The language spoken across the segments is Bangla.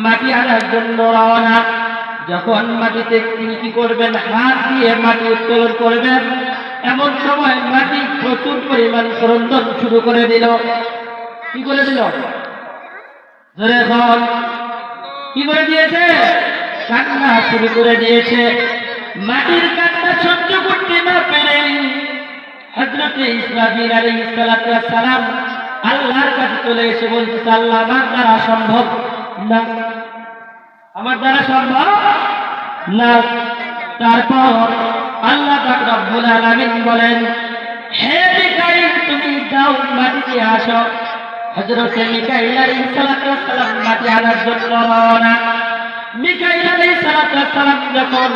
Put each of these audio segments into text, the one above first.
মাটি আনার জন্য রওনা। যখন মাটিতে তিনি কি করবেন, হাত দিয়ে মাটি উত্তোলন করবেন, এমন সময় মাটি প্রচুর পরিমাণ ক্রন্দন শুরু করে দিল। কি করে দিল? ধরে এখন কি করে দিয়েছে? কান্না শুরু করে দিয়েছে। মাটির কান্না সহ্য করতে না পেরে হযরত ইসরাফিল আলাইহিস সালাতু ওয়াস সালাম আল্লাহর কাছে চলে এসে বলতেছে, আল্লাহ, আমার দ্বারা সম্ভব না, আমার দ্বারা সম্ভব না। তারপর আল্লাহ পাক রব্বুল আলামিন বলেন, হে মিকাইল, তুমি যাও মাটি নিয়ে আসো। হযরত মিকাইল আলাইহিস সালাতু ওয়াস সালাম মাটি আনার জন্য রওনা। মিকাইল আলাইহিস সালাতু ওয়াস সালাম যখন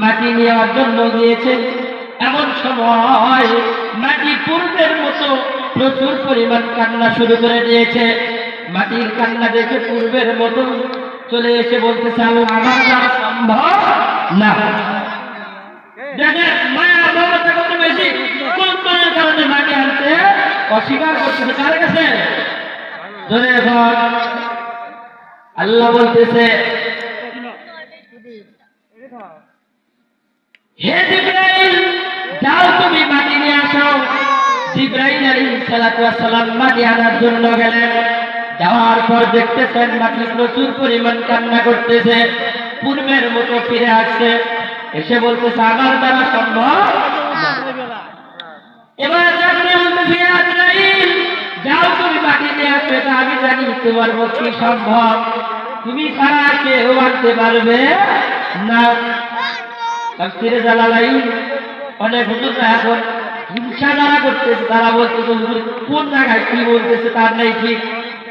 মাটি নেওয়ার জন্য গিয়েছেন, এমন সময় মাটি পূর্বের মতো প্রচুর পরিমাণ কান্না শুরু করে দিয়েছে। মাটির কান্না দেখে পূর্বের মতো চলে এসে বলতেছে, আল্লাহ, আমার দ্বারা সম্ভব না। দেখেন মায়া মমতা কত বেশি, কোন কারণে মাটি আনতে অস্বীকার করতেছে। কার কাছে? ধরে এখন আল্লাহ বলতেছে, হে জিবরাইল, যাও তুমি মাটি নিয়ে আসো। জিবরাইল আলাইহিস সালাতু ওয়াস সালাম মাটি আনার জন্য গেলেন। যাওয়ার পর দেখতেছেন মাটি প্রচুর পরিমাণ কান্না করতেছে, পূর্বের মতো ফিরে আসছে। এসে বলতেছে, আমার দ্বারা সম্ভব না। এবার বলতেছে, আজরাইল, যাও তুমি মাটি নিয়ে আসো, এটা আমি জানি তোমার পক্ষে সম্ভব, তুমি ছাড়া কেউ আনতে পারবে না। তাফসীরে জালালাইন অনেক হুজুররা এখন হিংসা যারা করতেছে, তারা বলতেছে হুজুর কোন জায়গায় কি বলতেছে তার নেই ঠিক।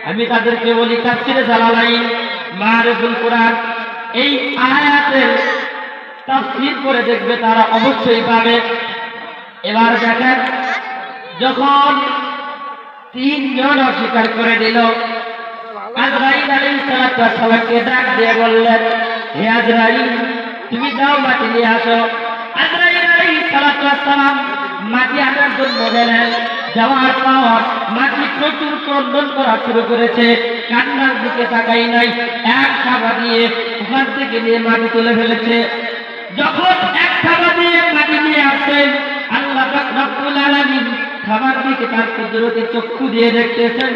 আমি তাদেরকে বলি, তাফসীরে জালালাইন, মারিফুল কোরআন, এই আয়াতের তাফসীর করে দেখবে, তারা অবশ্যই পাবে। এবার দেখেন, যখন তিনজন অস্বীকার করে দিল, আজরাইল আলাইহিস সালাতু ওয়াস সালামকে ডাক দিয়ে বললেন, হে আজরাইল, তুমি যাও মাটি নিয়ে আসো। আজরাইল আলাইহিস সালাতু ওয়াস সালাম মাটি আনার জন্য গেলেন। যাওয়ার পর মাটি প্রচুর ক্রন্দন করা শুরু করেছে, কান্নার দিকে তাকাই নাই, এক থাবা দিয়ে ওখান থেকে নিয়ে মাটি তুলে ফেলেছে। যখন এক থাবা দিয়ে মাটি নিয়ে আসেন, আল্লাহ পাক রব্বুল আলামিন থাবার দিকে তার কুদরতি চক্ষু দিয়ে দেখতেছেন,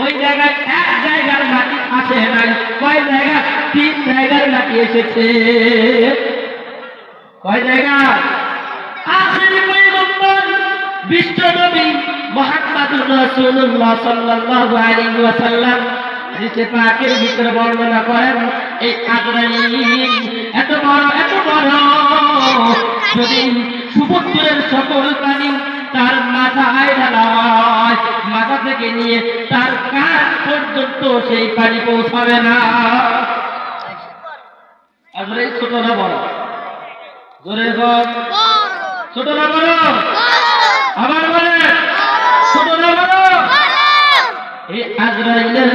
ওই জায়গায় এক জায়গার মাটি আসে নাই, কয় জায়গা? 3 জায়গার মাটি এসেছে। কয় জায়গা? আখেরি পয়গম্বর বিশ্ব নবী মুহাম্মদুর রাসূলুল্লাহ সাল্লাল্লাহু আলাইহি ওয়াসাল্লাম হাদিসে পাকের ভিতরে বর্ণনা করেন, এই আজরাইল এত বড় যদি সমুদ্রের সকল পানি তার মাথায় ঢালা হয়, মাথা থেকে নিয়ে তার কান পর্যন্ত সেই পানি পৌঁছাবে না। আজরাইল ছোট না বড়? জোরে বল, ছোট না বড়? আবার বলে, ছোট না বড়? এই আজরাইলের